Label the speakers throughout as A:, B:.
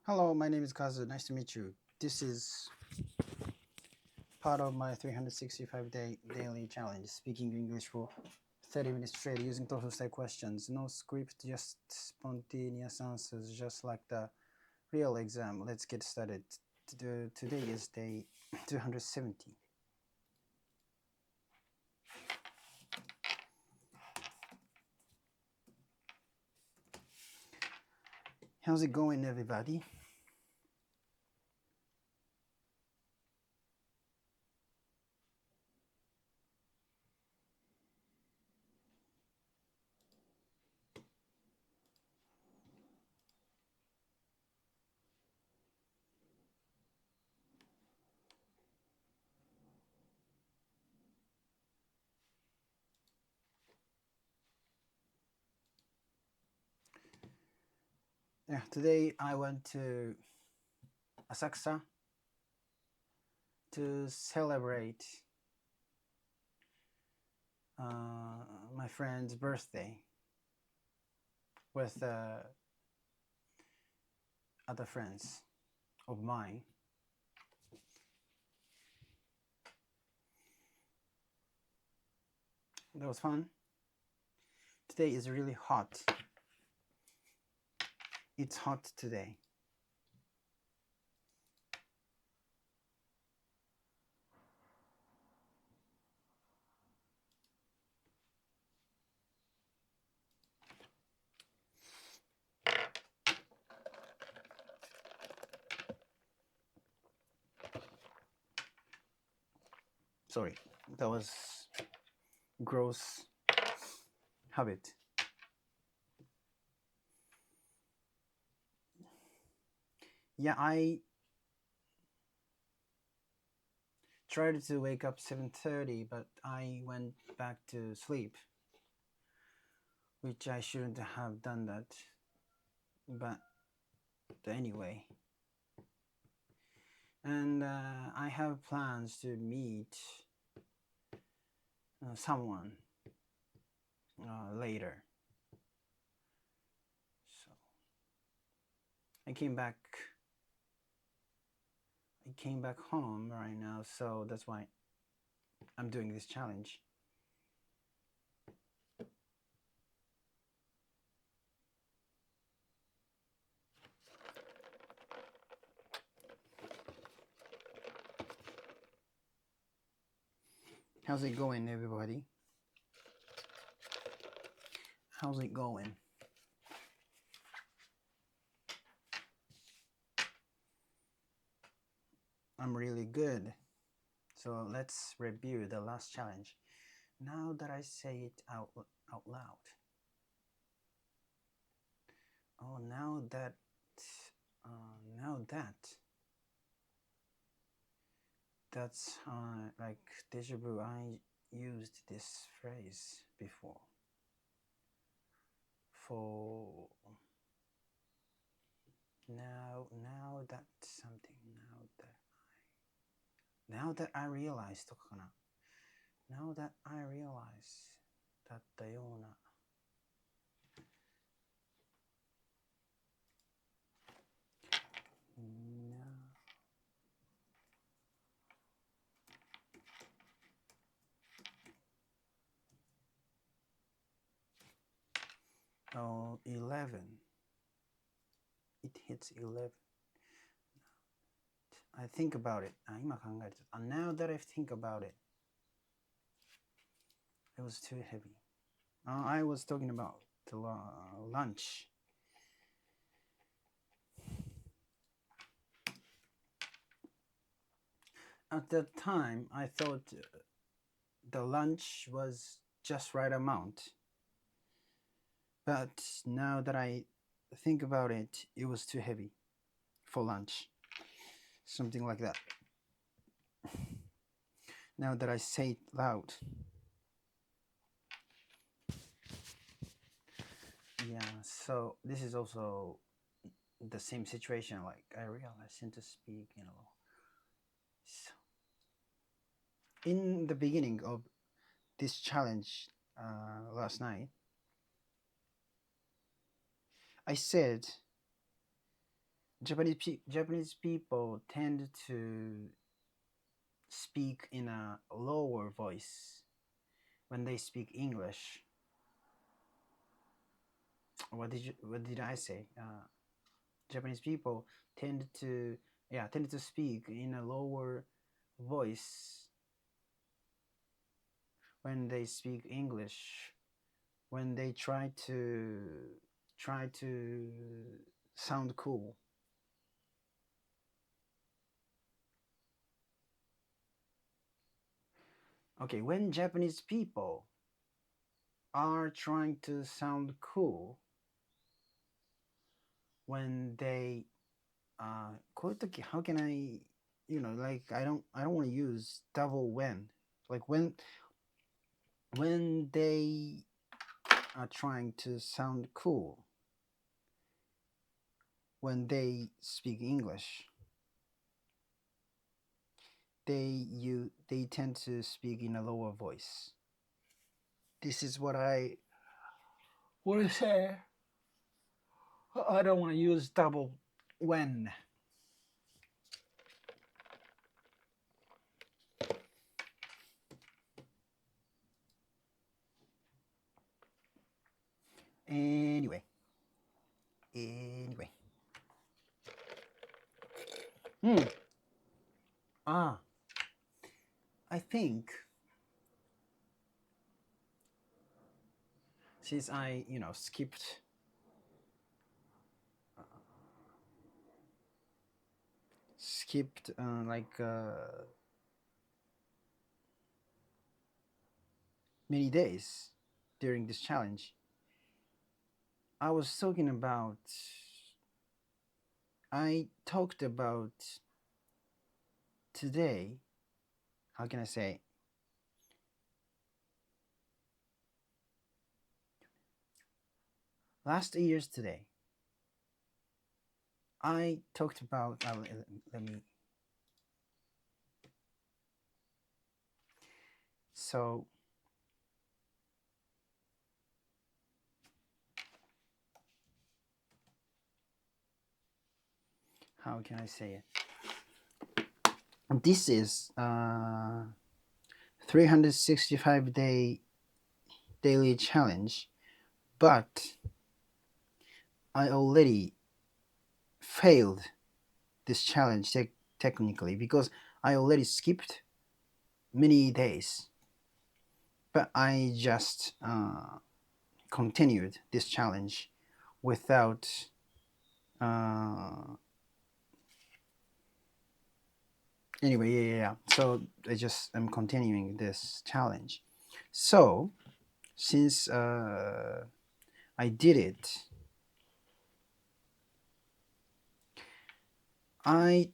A: Hello, my name is Kazu. Nice to meet you. This is part of my 365-day daily challenge, speaking English for 30 minutes straight using total style questions. No script, just spontaneous answers, just like the real exam. Let's get started. Today is day 270. How's it going, everybody? Yeah, today I went to Asakusa to celebrate my friend's birthday with other friends of mine. That was fun. Today is really hot. It's hot today. Sorry, that was gross habit. Yeah, I tried to wake up 7:30, but I went back to sleep, which I shouldn't have done that. But anyway, and I have plans to meet someone later. So I came back. I came back home right now, so that's why I'm doing this challenge. How's it going, everybody? How's it going? I'm really good. So let's review the last challenge. Now that I say it out loud. Oh, now that that's like deja vu. I used this phrase before for now that something now that I realize とかかな Now that I realize だったような Oh, 11. It hits 11. I think about it. 今考えてた。Now that I think about it, it was too heavy. I was talking about the lunch. At that time, I thought the lunch was just right amount. But now that I think about it, it was too heavy for lunch. Something like that. Now that I say it loud. Yeah, so this is also the same situation. Like I realized to speak, So in the beginning of this challenge last night, I said Japanese people tend to speak in a lower voice when they speak English. What did I say? Japanese people tend to speak in a lower voice when they speak English, when they try to sound cool. Okay, when Japanese people are trying to sound cool, when they こういう時 how can I, like I don't want to use double like when they are trying to sound cool, when they speak English, they tend to speak in a lower voice. This is what I want to say. I don't want to use double when. Anyway. Ah, I think since I, skipped many days during this challenge, I talked about today. How can I say? Last year's today, I talked about. Let me. So, how can I say it? This is 365-day daily challenge, but I already failed this challenge technically because I already skipped many days, but I just continued this challenge without anyway, yeah. So I'm continuing this challenge. So since I did it, I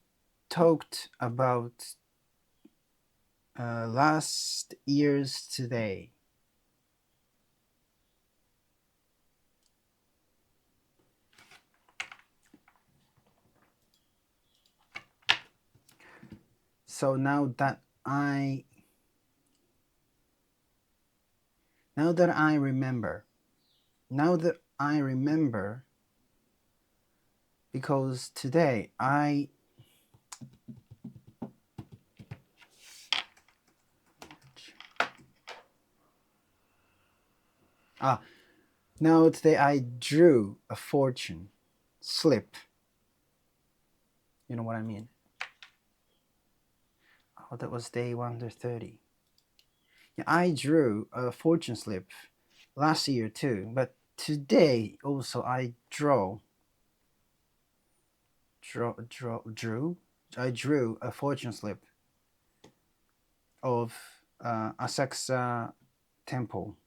A: talked about last year's today. So now that I remember, because today now today I drew a fortune slip. You know what I mean? Oh, that was day 130. Yeah, I drew a fortune slip last year too, but today also I drew a fortune slip of Asakusa Temple.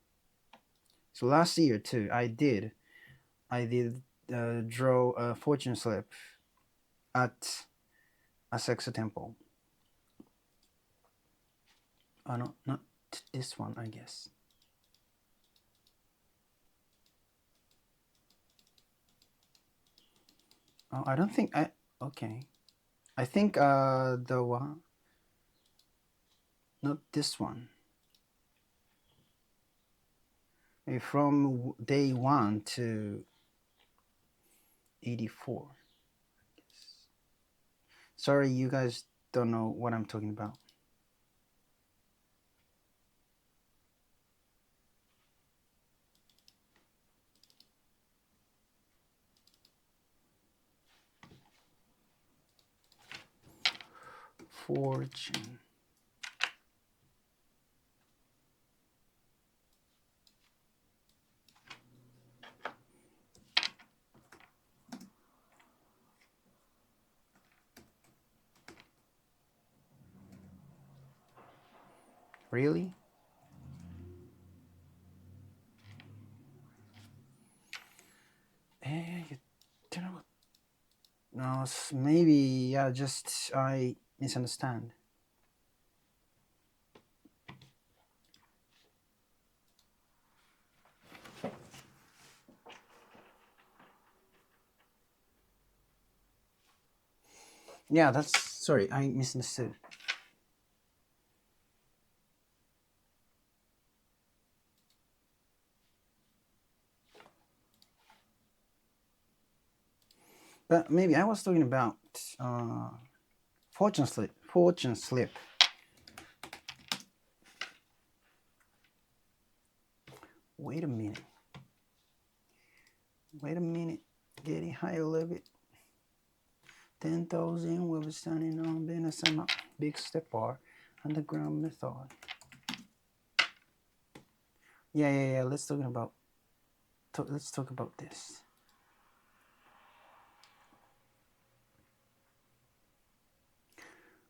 A: So last year too, I did draw a fortune slip at Asakusa Temple. Oh no, not this one, I guess. Oh, I don't think okay. I think the one, not this one. Maybe from day 1 to 84. Sorry, you guys don't know what I'm talking about. Fortune. Really? You don't know. No, maybe yeah. Just I misunderstand. Yeah, that's sorry. I misunderstood. But maybe I was talking about fortune slip. Fortune slip. Wait a minute. Wait a minute. Getting higher a little bit. 10,000 will be standing on Benasama. Big step bar. Underground method. Yeah. Let's talk about this.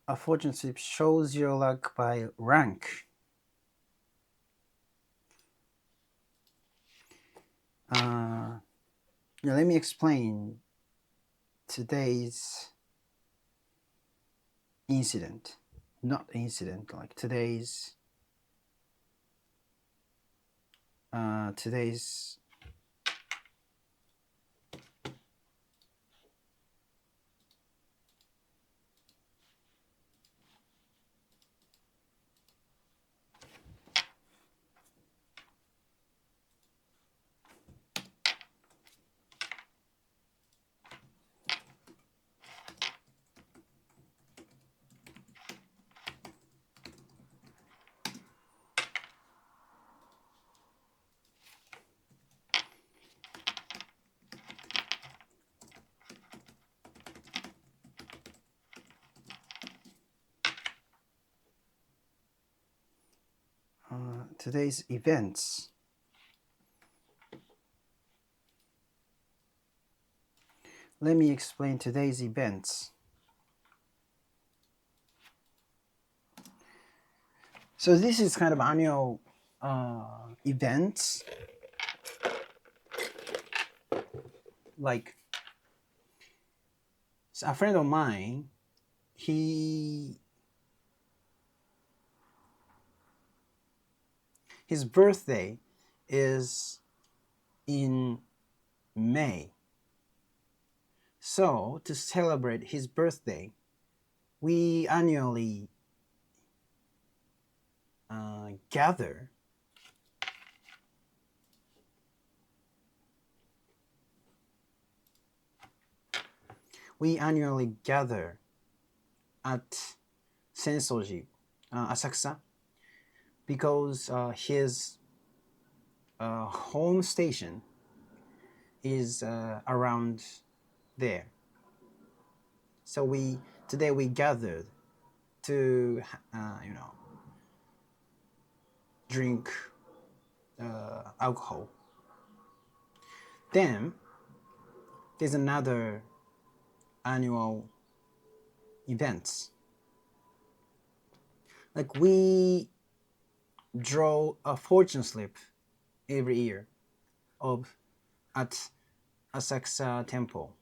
A: A fortune slip shows your luck by rank. Yeah, let me explain today's incident. Not incident, like today's today's events. Let me explain today's events. So this is kind of annual events. Like a friend of mine, his birthday is in May. So to celebrate his birthday, we annually gather at Sensoji, Asakusa, because his home station is around there. So today we gathered to drink alcohol. Then there's another annual events. Like we draw a fortune slip every year at Asakusa Temple.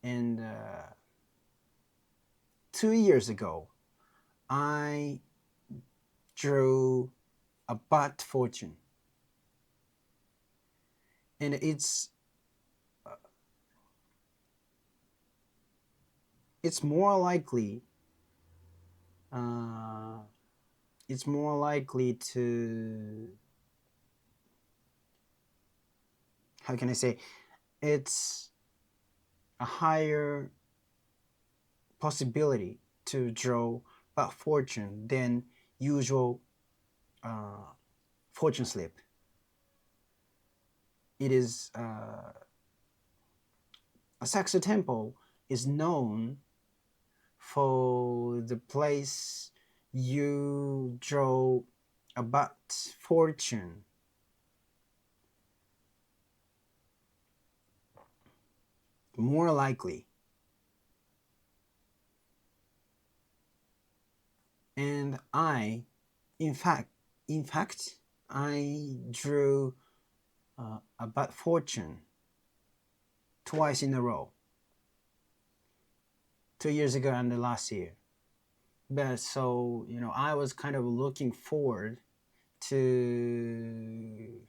A: And 2 years ago, I drew a bat fortune. And it's more likely to, how can I say, it's a higher possibility to draw a fortune than usual fortune slip. It is a Saxo temple is known for the place you draw a bad fortune. More likely. And in fact, I drew a bad fortune twice in a row. 2 years ago and the last year. But so, I was kind of looking forward to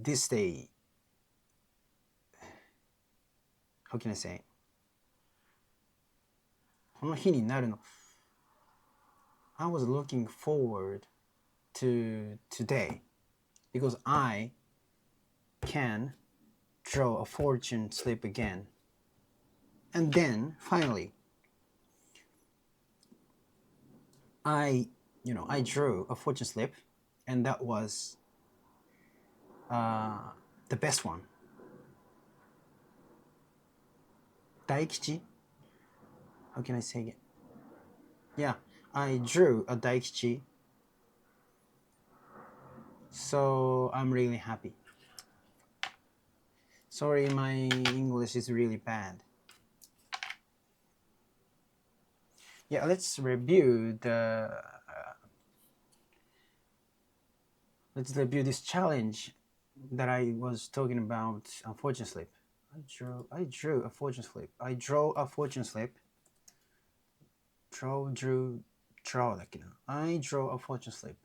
A: this day. How can I say? この日になるの。I was looking forward to today because I can draw a fortune slip again. And then finally I drew a fortune slip, and that was the best one. Daikichi? How can I say it? Yeah, I drew a Daikichi. So I'm really happy. Sorry, my English is really bad. Yeah, let's review this challenge that I was talking about, a fortune slip. I drew a fortune slip. I draw a fortune slip. Draw だっけな。I draw a fortune slip.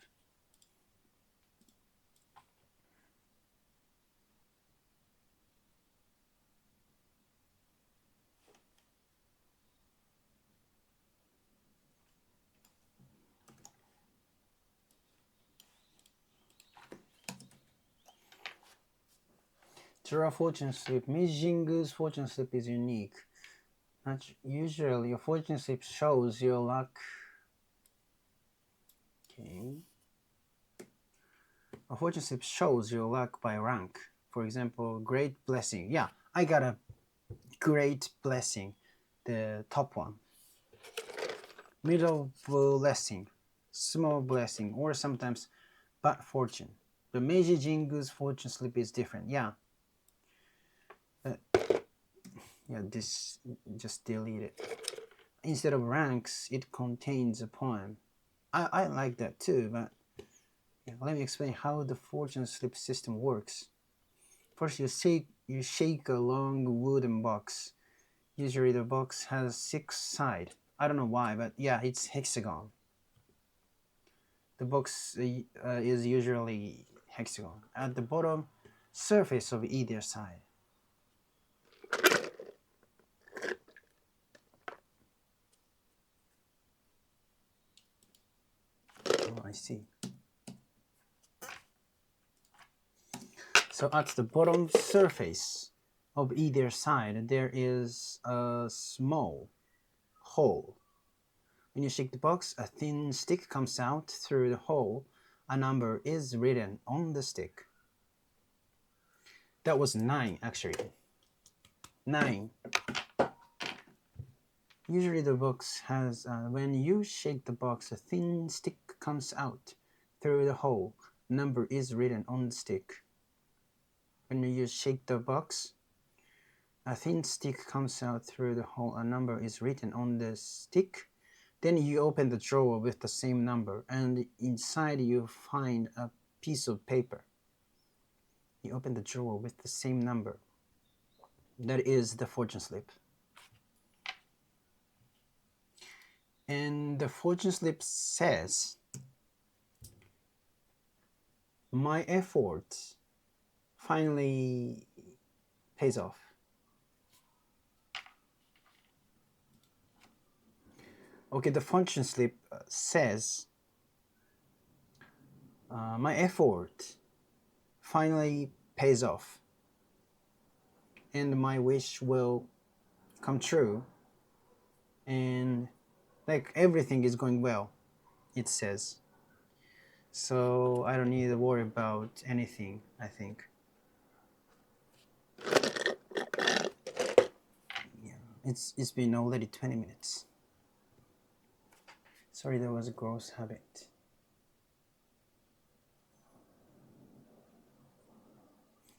A: Draw a fortune slip. Mijingu's fortune slip is unique. Usually, a fortune slip shows your luck. Okay. A fortune slip shows your luck by rank. For example, great blessing. Yeah, I got a great blessing, the top one. Middle blessing, small blessing, or sometimes bad fortune. But Meiji Jingu's fortune slip is different. Yeah. This just delete it. Instead of ranks, it contains a poem. I like that too, but let me explain how the fortune slip system works. First, you shake a long wooden box. Usually the box has 6 sides. I don't know why, but yeah, it's hexagon. The box is usually hexagon. At the bottom surface of either side. Oh, I see. So at the bottom surface of either side, there is a small hole. When you shake the box, a thin stick comes out through the hole. A number is written on the stick. That was 9, actually. 9. Usually the box has, when you shake the box, a thin stick comes out through the hole. Number is written on the stick. When you shake the box, a thin stick comes out through the hole. A number is written on the stick. Then you open the drawer with the same number, and inside you find a piece of paper. You open the drawer with the same number. That is the fortune slip. And the fortune slip says, my effort finally pays off. Okay, the fortune slip says, my effort finally pays off. and my wish will come true, and like everything is going well, it says. So I don't need to worry about anything, I think. Yeah, it's been already 20 minutes. Sorry, there was a gross habit.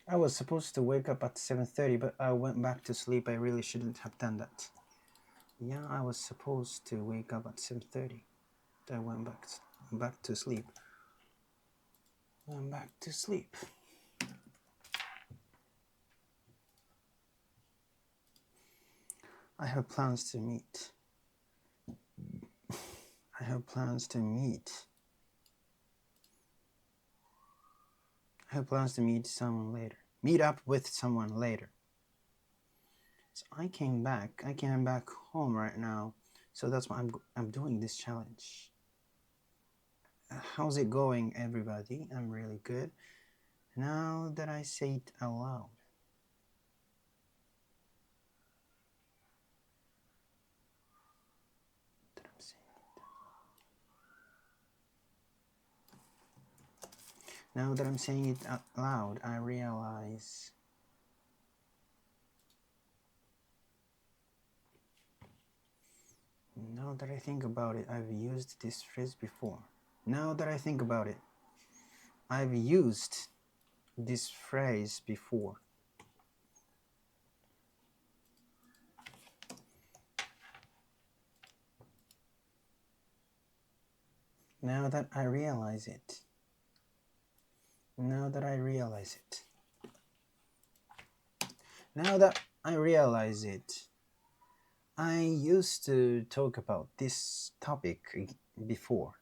A: I was supposed to wake up at 7:30, but I went back to sleep. I really shouldn't have done that. Yeah, I was supposed to wake up at 7:30. I went back to sleep. Went back to sleep. I have plans to meet. I have plans to meet. I have plans to meet someone later. Meet up with someone later. So I came back. I came back home right now. So that's why I'm doing this challenge. How's it going, everybody? I'm really good. Now that I say it aloud. Now that I'm saying it out loud, I realize now that I think about it, I've used this phrase before. Now that I think about it, I've used this phrase before. Now that I realize it. Now that I realize it. Now that I realize it. I used to talk about this topic before.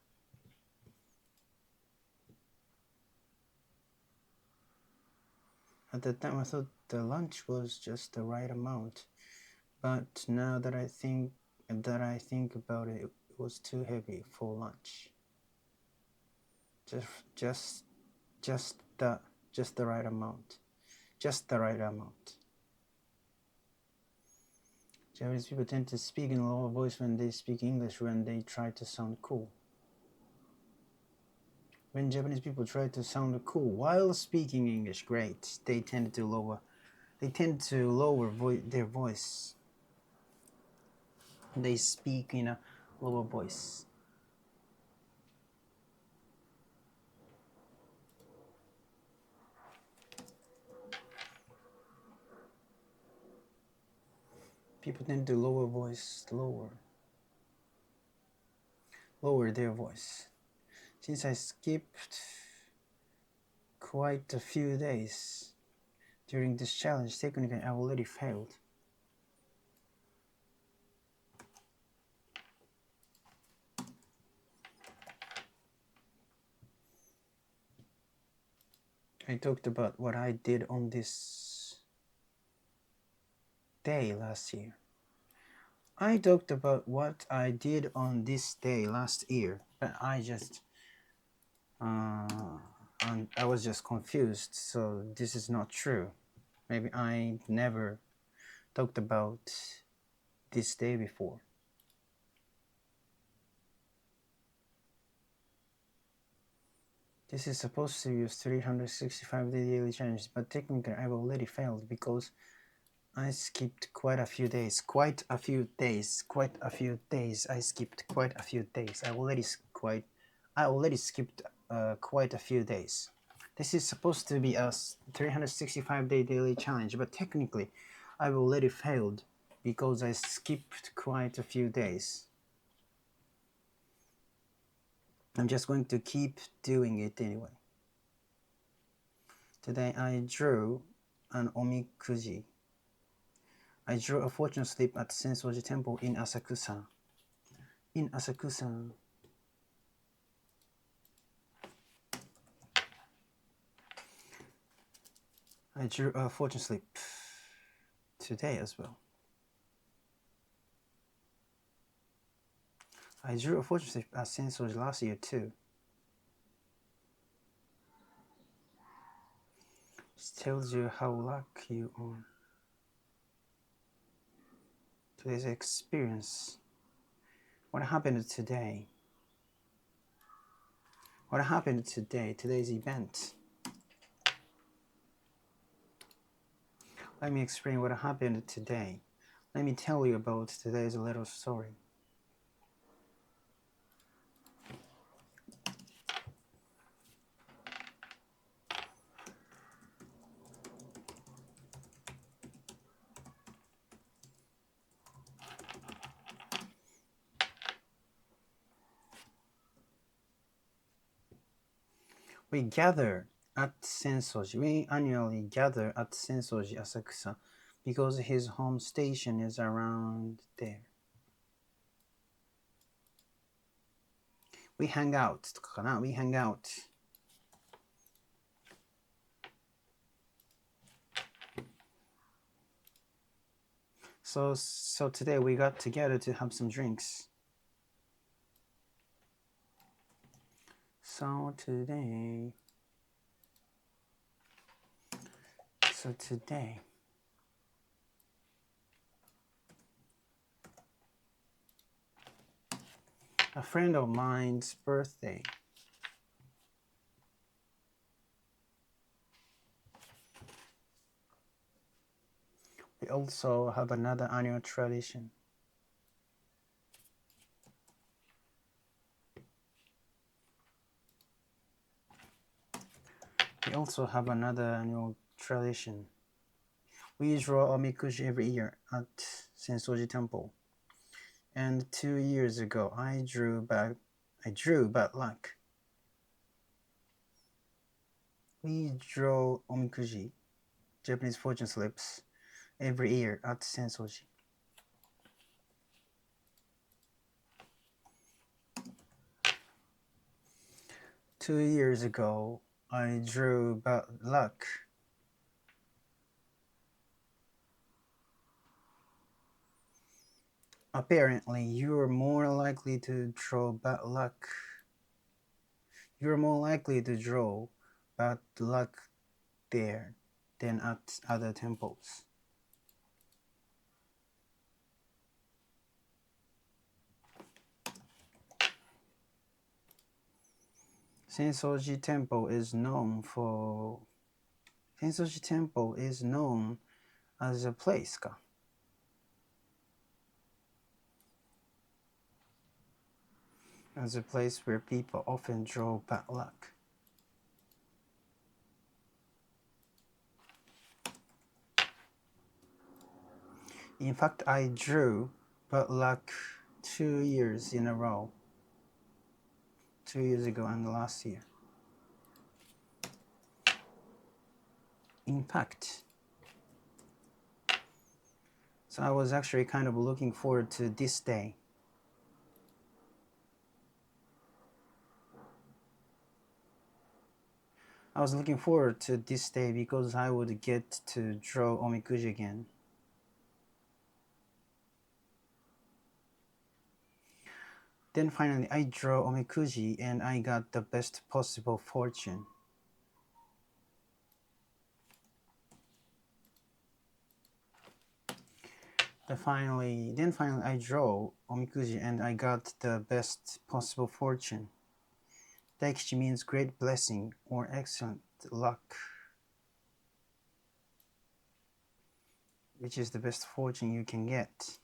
A: At the time I thought the lunch was just the right amount, but now that I think about it, it was too heavy for lunch. Just the right amount. Just the right amount. Japanese people tend to speak in a lower voice when they speak English when they try to sound cool. When Japanese people try to sound cool while speaking English, great. They tend to lower their voice. They speak in a lower voice. People tend to lower their voice. Since I skipped quite a few days during this challenge, technically I already failed. I talked about what I did on this day last year. I talked about what I did on this day last year, but I was just confused, so this is not true. Maybe I never talked about this day before. This is supposed to use 365-day daily challenge, but technically I've already failed because I skipped quite a few days. I skipped quite a few days. I already skipped quite a few days. This is supposed to be a 365-day daily challenge, but technically I've already failed because I skipped quite a few days. I'm just going to keep doing it anyway. Today I drew an omikuji. I drew a fortune slip at Sensoji Temple in Asakusa. I drew a fortune slip today as well. I drew a fortune slip at Sensoji last year too. It tells you how lucky you are. today's experience. What happened today? What happened today? Today's event. Let me explain what happened today. Let me tell you about today's little story. We gather at Sensoji. We annually gather at Sensoji Asakusa because his home station is around there. We hang out とかかな We hang out. So today we got together to have some drinks. So today a friend of mine's birthday. We also have another annual tradition. We also have another annual tradition. We draw omikuji every year at Sensoji Temple. And 2 years ago, I drew bad luck. We draw omikuji, Japanese fortune slips, every year at Sensoji. Two years ago, I drew bad luck. Apparently, you're more likely to draw bad luck. You're more likely to draw bad luck there than at other temples. Sensoji Temple is known as a place. As a place where people often draw bad luck. In fact, I drew bad luck 2 years in a row. 2 years ago and last year. In fact, so I was actually kind of looking forward to this day. I was looking forward to this day because I would get to draw omikuji again. Then finally I drew omikuji and I got the best possible fortune. Then finally I drew omikuji and I got the best possible fortune. Daikichi means great blessing or excellent luck, which is the best fortune you can get.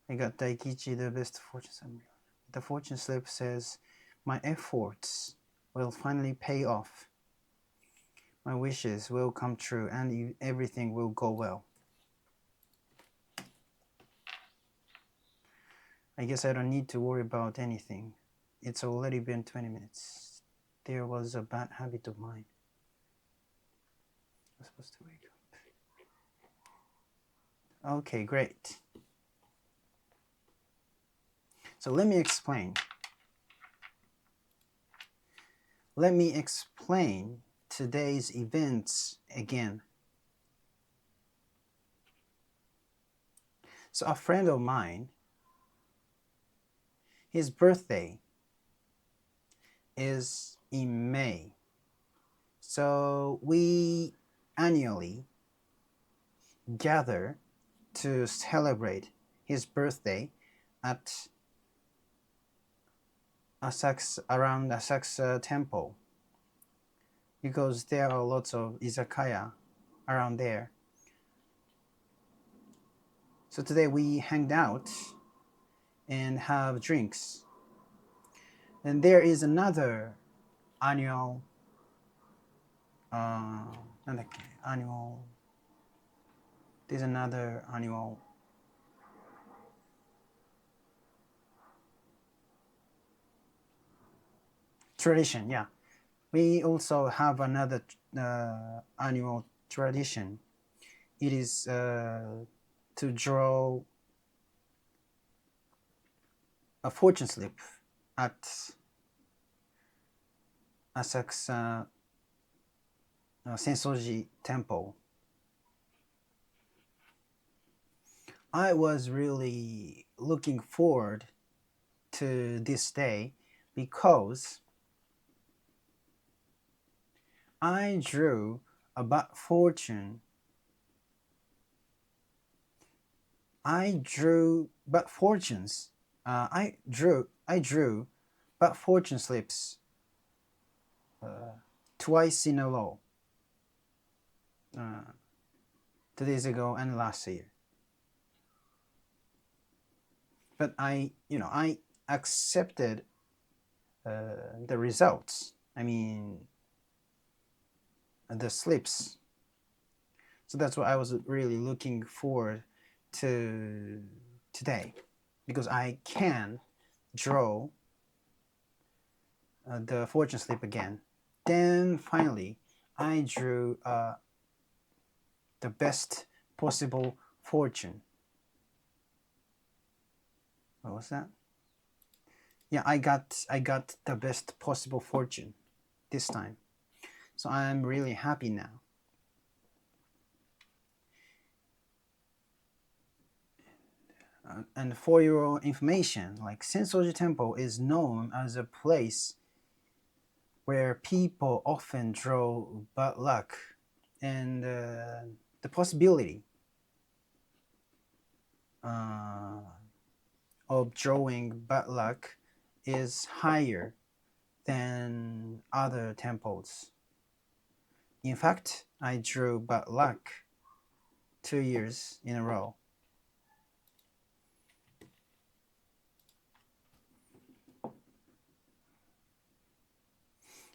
A: I got Daikichi, the best fortune. The fortune slip says, my efforts will finally pay off. My wishes will come true and everything will go well. I guess I don't need to worry about anything. It's already been 20 minutes. There was a bad habit of mine. I was supposed to wake up. Okay, great. So let me explain. Let me explain today's events again. So a friend of mine, his birthday is in May. So we annually gather to celebrate his birthday at around Asakusa Temple, because there are lots of izakaya around there. So today we hanged out and have drinks. And there is another annual, there's another annual tradition, yeah. We also have another annual tradition. It is to draw a fortune slip at Asakusa Sensoji Temple. I was really looking forward to this day because I drew about fortune. I drew but fortunes. I drew but fortune slips twice in a row. 2 days ago and last year. But I accepted the results. I mean, the slips. So that's what I was really looking forward to today, because I can draw the fortune slip again. Then finally, I drew the best possible fortune. What was that? Yeah, I got the best possible fortune this time. So I'm really happy now. And for your information, like Sensoji Temple is known as a place where people often draw bad luck, and the possibility of drawing bad luck is higher than other temples. In fact, I drew bad luck 2 years in a row.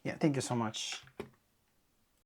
A: Yeah, thank you so much.